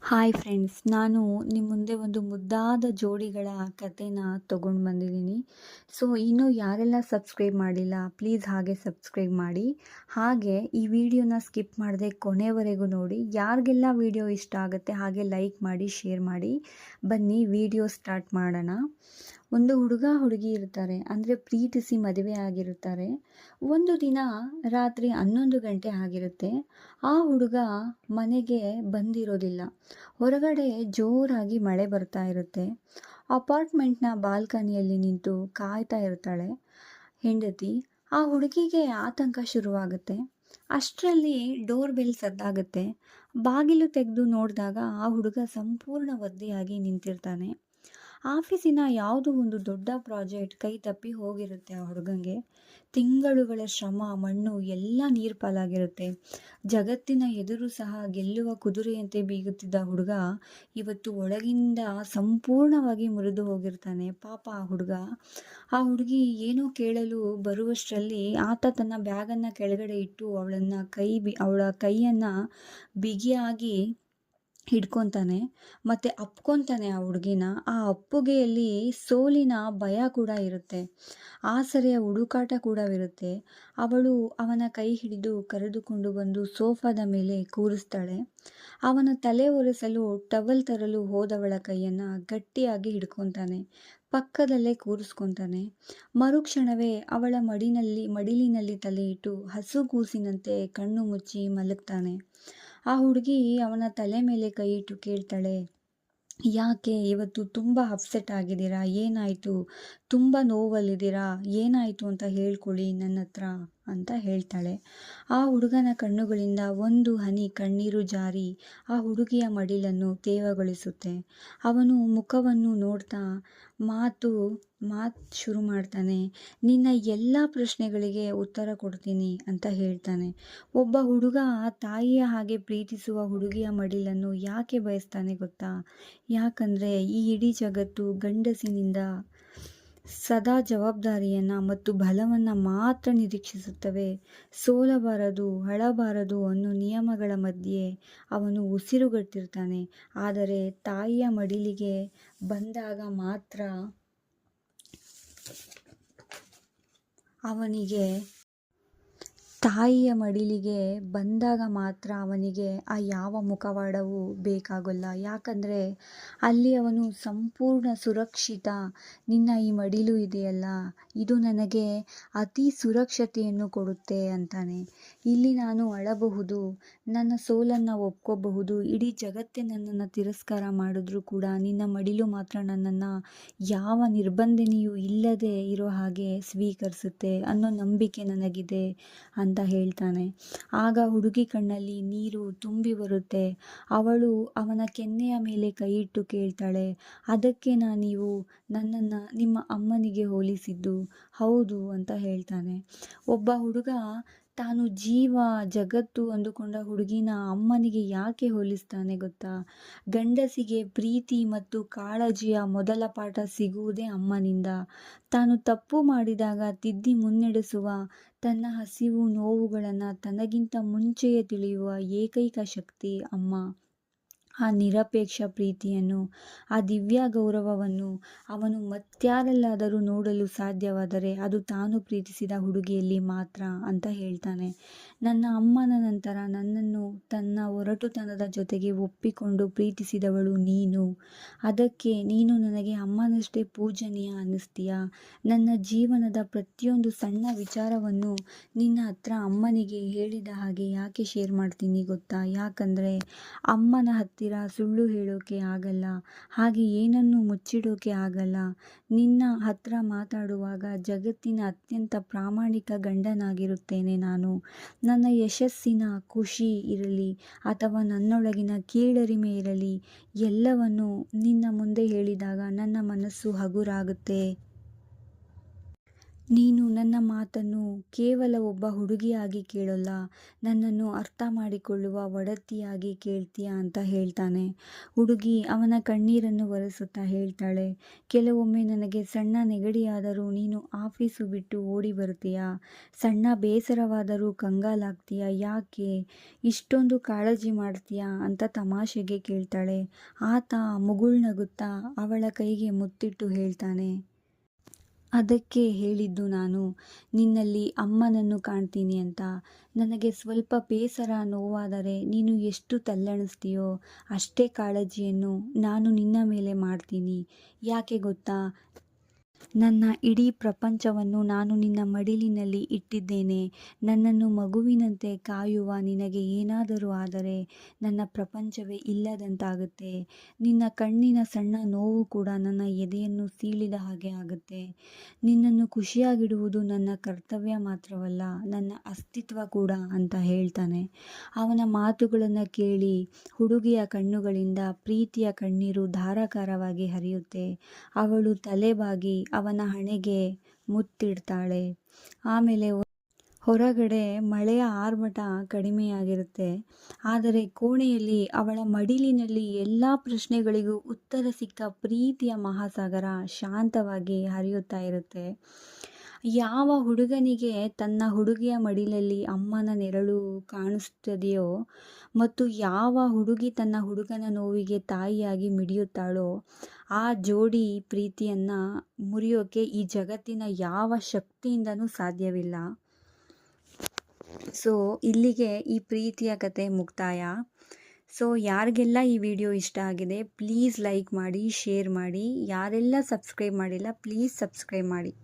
Hi friends, ನಾನು ನಿಮ್ಮ ಮುಂದೆ ಒಂದು ಮುದ್ದಾದ ಜೋಡಿಗಳ ಕಥೆನ ತೊಗೊಂಡು ಬಂದಿದ್ದೀನಿ. ಸೊ ಇನ್ನೂ ಯಾರೆಲ್ಲ ಸಬ್ಸ್ಕ್ರೈಬ್ ಮಾಡಿಲ್ಲ ಪ್ಲೀಸ್ ಹಾಗೆ ಸಬ್ಸ್ಕ್ರೈಬ್ ಮಾಡಿ. ಹಾಗೆ ಈ ವಿಡಿಯೋನ ಸ್ಕಿಪ್ ಮಾಡದೆ ಕೊನೆವರೆಗೂ ನೋಡಿ. ಯಾರಿಗೆಲ್ಲ ವಿಡಿಯೋ ಇಷ್ಟ ಆಗುತ್ತೆ ಹಾಗೆ ಲೈಕ್ ಮಾಡಿ, ಶೇರ್ ಮಾಡಿ. ಬನ್ನಿ ವಿಡಿಯೋ ಸ್ಟಾರ್ಟ್ ಮಾಡೋಣ. ಒಂದು ಹುಡುಗ ಹುಡುಗಿ ಇರ್ತಾರೆ, ಅಂದರೆ ಪ್ರೀತಿಸಿ ಮದುವೆ ಆಗಿರುತ್ತಾರೆ. ಒಂದು ದಿನ ರಾತ್ರಿ 11 ಗಂಟೆ ಆಗಿರುತ್ತೆ. ಆ ಹುಡುಗ ಮನೆಗೆ ಬಂದಿರೋದಿಲ್ಲ. ಹೊರಗಡೆ ಜೋರಾಗಿ ಮಳೆ ಬರ್ತಾ ಇರುತ್ತೆ. ಅಪಾರ್ಟ್ಮೆಂಟ್ನ ಬಾಲ್ಕನಿಯಲ್ಲಿ ನಿಂತು ಕಾಯ್ತಾ ಇರ್ತಾಳೆ ಹೆಂಡತಿ. ಆ ಹುಡುಗಿಗೆ ಆತಂಕ ಶುರುವಾಗುತ್ತೆ. ಅಷ್ಟರಲ್ಲಿ ಡೋರ್ ಬೆಲ್ ಸದ್ದಾಗುತ್ತೆ. ಬಾಗಿಲು ತೆಗೆದು ನೋಡಿದಾಗ ಆ ಹುಡುಗ ಸಂಪೂರ್ಣ ಒದ್ದೆಯಾಗಿ ನಿಂತಿರ್ತಾನೆ. ಆಫೀಸಿನ ಯಾವುದೋ ಒಂದು ದೊಡ್ಡ ಪ್ರಾಜೆಕ್ಟ್ ಕೈ ತಪ್ಪಿ ಹೋಗಿರುತ್ತೆ ಆ ಹುಡುಗಂಗೆ. ತಿಂಗಳುಗಳ ಶ್ರಮ, ಮಣ್ಣು ಎಲ್ಲ ನೀರು ಪಾಲಾಗಿರುತ್ತೆ. ಜಗತ್ತಿನ ಎದುರು ಸಹ ಗೆಲ್ಲುವ ಕುದುರೆಯಂತೆ ಬೀಗುತ್ತಿದ್ದ ಹುಡುಗ ಇವತ್ತು ಒಳಗಿಂದ ಸಂಪೂರ್ಣವಾಗಿ ಮುರಿದು ಹೋಗಿರ್ತಾನೆ. ಪಾಪ ಆ ಹುಡುಗ. ಆ ಹುಡುಗಿ ಏನೋ ಕೇಳಲು ಬರುವಷ್ಟರಲ್ಲಿ ಆತ ತನ್ನ ಬ್ಯಾಗನ್ನು ಕೆಳಗಡೆ ಇಟ್ಟು ಅವಳ ಕೈಯನ್ನು ಬಿಗಿಯಾಗಿ ಹಿಡ್ಕೊತಾನೆ ಮತ್ತು ಅಪ್ಕೊತಾನೆ ಆ ಹುಡುಗಿನ. ಆ ಅಪ್ಪುಗೆಯಲ್ಲಿ ಸೋಲಿನ ಭಯ ಕೂಡ ಇರುತ್ತೆ, ಆಸರೆಯ ಹುಡುಕಾಟ ಕೂಡ ಇರುತ್ತೆ. ಅವಳು ಅವನ ಕೈ ಹಿಡಿದು ಕರೆದುಕೊಂಡು ಬಂದು ಸೋಫಾದ ಮೇಲೆ ಕೂರಿಸ್ತಾಳೆ. ಅವನ ತಲೆ ಒರೆಸಲು ಟವಲ್ ತರಲು ಹೋದವಳ ಕೈಯನ್ನು ಗಟ್ಟಿಯಾಗಿ ಹಿಡ್ಕೊತಾನೆ. ಪಕ್ಕದಲ್ಲೇ ಕೂರಿಸ್ಕೊತಾನೆ. ಮರುಕ್ಷಣವೇ ಅವಳ ಮಡಿಲಿನಲ್ಲಿ ತಲೆ ಇಟ್ಟು ಹಸುಗೂಸಿನಂತೆ ಕಣ್ಣು ಮುಚ್ಚಿ ಮಲಗ್ತಾನೆ. ಆ ಹುಡುಗಿ ಅವನ ತಲೆ ಮೇಲೆ ಕೈ ಇಟ್ಟು ಕೇಳ್ತಾಳೆ, ಯಾಕೆ ಇವತ್ತು ತುಂಬ ಅಪ್ಸೆಟ್ ಆಗಿದ್ದೀರಾ? ಏನಾಯಿತು? ತುಂಬ ನೋವಲ್ಲಿದ್ದೀರಾ? ಏನಾಯಿತು ಅಂತ ಹೇಳ್ಕೊಳ್ಳಿ ನನ್ನ ಹತ್ರ ಅಂತ ಹೇಳ್ತಾಳೆ. ಆ ಹುಡುಗನ ಕಣ್ಣುಗಳಿಂದ ಒಂದು ಹನಿ ಕಣ್ಣೀರು ಜಾರಿ ಆ ಹುಡುಗಿಯ ಮಡಿಲನ್ನು ತೇವಗೊಳಿಸುತ್ತೆ. ಅವನು ಮುಖವನ್ನು ನೋಡ್ತಾ ಮಾತು ಶುರು ಮಾಡ್ತಾನೆ. ನಿನ್ನ ಎಲ್ಲ ಪ್ರಶ್ನೆಗಳಿಗೆ ಉತ್ತರ ಕೊಡ್ತೀನಿ ಅಂತ ಹೇಳ್ತಾನೆ. ಒಬ್ಬ ಹುಡುಗ ತಾಯಿಯ ಹಾಗೆ ಪ್ರೀತಿಸುವ ಹುಡುಗಿಯ ಮಡಿಲನ್ನು ಯಾಕೆ ಬಯಸ್ತಾನೆ ಗೊತ್ತಾ? ಯಾಕಂದರೆ ಈ ಇಡೀ ಜಗತ್ತು ಗಂಡಸಿನಿಂದ ಸದಾ ಜವಾಬ್ದಾರಿಯನ್ನು ಮತ್ತು ಬಲವನ್ನು ಮಾತ್ರ ನಿರೀಕ್ಷಿಸುತ್ತವೆ. ಸೋಲಬಾರದು, ಅಳಬಾರದು ಅನ್ನೋ ನಿಯಮಗಳ ಮಧ್ಯೆ ಅವನು ಉಸಿರುಗಟ್ಟಿರ್ತಾನೆ. ಆದರೆ ತಾಯಿಯ ಮಡಿಲಿಗೆ ಬಂದಾಗ ಮಾತ್ರ ಅವನಿಗೆ ಆ ಯಾವ ಮುಖವಾಡವೂ ಬೇಕಾಗಲ್ಲ. ಯಾಕಂದರೆ ಅಲ್ಲಿ ಅವನು ಸಂಪೂರ್ಣ ಸುರಕ್ಷಿತ. ನಿನ್ನ ಈ ಮಡಿಲು ಇದೆಯಲ್ಲ, ಇದು ನನಗೆ ಅತಿ ಸುರಕ್ಷತೆಯನ್ನು ಕೊಡುತ್ತೆ ಅಂತಾನೆ. ಇಲ್ಲಿ ನಾನು ಅಳಬಹುದು, ನನ್ನ ಸೋಲನ್ನು ಒಪ್ಕೋಬಹುದು, ಇಡೀ ಜಗತ್ತೇ ನನ್ನನ್ನು ತಿರಸ್ಕಾರ ಮಾಡಿದ್ರೂ ಕೂಡ ನಿನ್ನ ಮಡಿಲು ಮಾತ್ರ ನನ್ನನ್ನು ಯಾವ ನಿರ್ಬಂಧನೆಯೂ ಇಲ್ಲದೆ ಇರೋ ಹಾಗೆ ಸ್ವೀಕರಿಸುತ್ತೆ ಅನ್ನೋ ನಂಬಿಕೆ ನನಗಿದೆ ಅಂತ ಹೇಳ್ತಾನೆ. ಆಗ ಹುಡುಗಿ ಕಣ್ಣಲ್ಲಿ ನೀರು ತುಂಬಿ ಬರುತ್ತೆ. ಅವಳು ಅವನ ಕೆನ್ನೆಯ ಮೇಲೆ ಕೈಯಿಟ್ಟು ಕೇಳ್ತಾಳೆ, ಅದಕ್ಕೇನಾ ನೀವು ನನ್ನನ್ನು ನಿಮ್ಮ ಅಮ್ಮನಿಗೆ ಹೋಲಿಸಿದ್ದು? ಹೌದು ಅಂತ ಹೇಳ್ತಾನೆ. ಒಬ್ಬ ಹುಡುಗ ತಾನು ಜೀವ ಜಗತ್ತು ಅಂದುಕೊಂಡ ಹುಡುಗಿನ ಅಮ್ಮನಿಗೆ ಯಾಕೆ ಹೋಲಿಸ್ತಾನೆ ಗೊತ್ತಾ? ಗಂಡಸಿಗೆ ಪ್ರೀತಿ ಮತ್ತು ಕಾಳಜಿಯ ಮೊದಲ ಪಾಠ ಸಿಗುವುದೇ ಅಮ್ಮನಿಂದ. ತಾನು ತಪ್ಪು ಮಾಡಿದಾಗ ತಿದ್ದಿ ಮುನ್ನಡೆಸುವ, ತನ್ನ ಹಸಿವು ನೋವುಗಳನ್ನು ತನಗಿಂತ ಮುಂಚೆಯೇ ತಿಳಿಯುವ ಏಕೈಕ ಶಕ್ತಿ ಅಮ್ಮ. ಆ ನಿರಪೇಕ್ಷ ಪ್ರೀತಿಯನ್ನು, ಆ ದಿವ್ಯ ಗೌರವವನ್ನು ಅವನು ಮತ್ಯಾರಲ್ಲಾದರೂ ನೋಡಲು ಸಾಧ್ಯವಾದರೆ ಅದು ತಾನು ಪ್ರೀತಿಸಿದ ಹುಡುಗಿಯಲ್ಲಿ ಮಾತ್ರ ಅಂತ ಹೇಳ್ತಾನೆ. ನನ್ನ ಅಮ್ಮನ ನಂತರ ನನ್ನನ್ನು ತನ್ನ ಒರಟುತನದ ಜೊತೆಗೆ ಒಪ್ಪಿಕೊಂಡು ಪ್ರೀತಿಸಿದವಳು ನೀನು. ಅದಕ್ಕೆ ನೀನು ನನಗೆ ಅಮ್ಮನಷ್ಟೇ ಪೂಜನೀಯ ಅನ್ನಿಸ್ತೀಯ. ನನ್ನ ಜೀವನದ ಪ್ರತಿಯೊಂದು ಸಣ್ಣ ವಿಚಾರವನ್ನು ನಿನ್ನ ಹತ್ರ ಅಮ್ಮನಿಗೆ ಹೇಳಿದ ಹಾಗೆ ಯಾಕೆ ಶೇರ್ ಮಾಡ್ತೀನಿ ಗೊತ್ತಾ? ಯಾಕಂದರೆ ಅಮ್ಮನ ಹತ್ತಿರ ಸುಳ್ಳು ಹೇಳೋಕೆ ಆಗಲ್ಲ, ಹಾಗೆ ಏನನ್ನು ಮುಚ್ಚಿಡೋಕೆ ಆಗಲ್ಲ. ನಿನ್ನ ಹತ್ರ ಮಾತಾಡುವಾಗ ಜಗತ್ತಿನ ಅತ್ಯಂತ ಪ್ರಾಮಾಣಿಕ ಗಂಡನಾಗಿರುತ್ತೇನೆ ನಾನು. ನನ್ನ ಯಶಸ್ಸಿನ ಖುಷಿ ಇರಲಿ ಅಥವಾ ನನ್ನೊಳಗಿನ ಕೀಳರಿಮೆ ಇರಲಿ, ಎಲ್ಲವನ್ನು ನಿನ್ನ ಮುಂದೆ ಹೇಳಿದಾಗ ನನ್ನ ಮನಸ್ಸು ಹಗುರಾಗುತ್ತೆ. ನೀನು ನನ್ನ ಮಾತನ್ನು ಕೇವಲ ಒಬ್ಬ ಹುಡುಗಿಯಾಗಿ ಕೇಳೋಲ್ಲ, ನನ್ನನ್ನು ಅರ್ಥ ಮಾಡಿಕೊಳ್ಳುವ ಒಡತಿಯಾಗಿ ಕೇಳ್ತೀಯ ಅಂತ ಹೇಳ್ತಾನೆ. ಹುಡುಗಿ ಅವನ ಕಣ್ಣೀರನ್ನು ಒರೆಸುತ್ತಾ ಹೇಳ್ತಾಳೆ, ಕೆಲವೊಮ್ಮೆ ನನಗೆ ಸಣ್ಣ ನೆಗಡಿಯಾದರೂ ನೀನು ಆಫೀಸು ಬಿಟ್ಟು ಓಡಿ ಬರ್ತೀಯಾ, ಸಣ್ಣ ಬೇಸರವಾದರೂ ಕಂಗಾಲಾಗ್ತೀಯಾ, ಯಾಕೆ ಇಷ್ಟೊಂದು ಕಾಳಜಿ ಮಾಡ್ತೀಯಾ ಅಂತ ತಮಾಷೆಗೆ ಕೇಳ್ತಾಳೆ. ಆತ ಮುಗುಳ್ನಗುತ್ತಾ ಅವಳ ಕೈಗೆ ಮುತ್ತಿಟ್ಟು ಹೇಳ್ತಾನೆ, ಅದಕ್ಕೆ ಹೇಳಿದ್ದು ನಾನು ನಿನ್ನಲ್ಲಿ ಅಮ್ಮನನ್ನು ಕಾಣ್ತೀನಿ ಅಂತ. ನನಗೆ ಸ್ವಲ್ಪ ಬೇಸರ ನೋವಾದರೆ ನೀನು ಎಷ್ಟು ತಲ್ಲಣಿಸ್ತೀಯೋ ಅಷ್ಟೇ ಕಾಳಜಿಯನ್ನು ನಾನು ನಿನ್ನ ಮೇಲೆ ಮಾಡ್ತೀನಿ. ಯಾಕೆ ಗೊತ್ತಾ, ನನ್ನ ಇಡೀ ಪ್ರಪಂಚವನ್ನು ನಾನು ನಿನ್ನ ಮಡಿಲಿನಲ್ಲಿ ಇಟ್ಟಿದ್ದೇನೆ. ನನ್ನನ್ನು ಮಗುವಿನಂತೆ ಕಾಯುವ ನಿನಗೆ ಏನಾದರೂ ಆದರೆ ನನ್ನ ಪ್ರಪಂಚವೇ ಇಲ್ಲದಂತಾಗುತ್ತೆ. ನಿನ್ನ ಕಣ್ಣಿನ ಸಣ್ಣ ನೋವು ಕೂಡ ನನ್ನ ಎದೆಯನ್ನು ಸೀಳಿದ ಹಾಗೆ ಆಗುತ್ತೆ. ನಿನ್ನನ್ನು ಖುಷಿಯಾಗಿಡುವುದು ನನ್ನ ಕರ್ತವ್ಯ ಮಾತ್ರವಲ್ಲ, ನನ್ನ ಅಸ್ತಿತ್ವ ಕೂಡ ಅಂತ ಹೇಳ್ತಾನೆ. ಅವನ ಮಾತುಗಳನ್ನು ಕೇಳಿ ಹುಡುಗಿಯ ಕಣ್ಣುಗಳಿಂದ ಪ್ರೀತಿಯ ಕಣ್ಣೀರು ಧಾರಾಕಾರವಾಗಿ ಹರಿಯುತ್ತೆ. ಅವಳು ತಲೆಬಾಗಿ ಅವನ ಹಣೆಗೆ ಮುತ್ತಿಡ್ತಾಳೆ. ಆಮೇಲೆ ಹೊರಗಡೆ ಮಳೆಯ ಆರ್ಭಟ ಕಡಿಮೆಯಾಗಿರುತ್ತೆ. ಆದರೆ ಕೋಣೆಯಲ್ಲಿ ಅವಳ ಮಡಿಲಿನಲ್ಲಿ ಎಲ್ಲ ಪ್ರಶ್ನೆಗಳಿಗೂ ಉತ್ತರ ಸಿಕ್ಕ ಪ್ರೀತಿಯ ಮಹಾಸಾಗರ ಶಾಂತವಾಗಿ ಹರಿಯುತ್ತಾ ಇರುತ್ತೆ. ಯಾವ ಹುಡುಗನಿಗೆ ತನ್ನ ಹುಡುಗಿಯ ಮಡಿಲಲ್ಲಿ ಅಮ್ಮನ ನೆರಳು ಕಾಣಿಸ್ತದೆಯೋ ಮತ್ತು ಯಾವ ಹುಡುಗಿ ತನ್ನ ಹುಡುಗನ ನೋವಿಗೆ ತಾಯಿಯಾಗಿ ಮಿಡಿಯುತ್ತಾಳೋ ಆ ಜೋಡಿ ಪ್ರೀತಿಯನ್ನು ಮುರಿಯೋಕೆ ಈ ಜಗತ್ತಿನ ಯಾವ ಶಕ್ತಿಯಿಂದನೂ ಸಾಧ್ಯವಿಲ್ಲ. ಸೊ ಇಲ್ಲಿಗೆ ಈ ಪ್ರೀತಿಯ ಕತೆ ಮುಕ್ತಾಯ. ಸೊ ಯಾರಿಗೆಲ್ಲ ಈ ವಿಡಿಯೋ ಇಷ್ಟ ಆಗಿದೆ ಪ್ಲೀಸ್ ಲೈಕ್ ಮಾಡಿ, ಶೇರ್ ಮಾಡಿ. ಯಾರೆಲ್ಲ ಸಬ್ಸ್ಕ್ರೈಬ್ ಮಾಡಿಲ್ಲ ಪ್ಲೀಸ್ ಸಬ್ಸ್ಕ್ರೈಬ್ ಮಾಡಿ.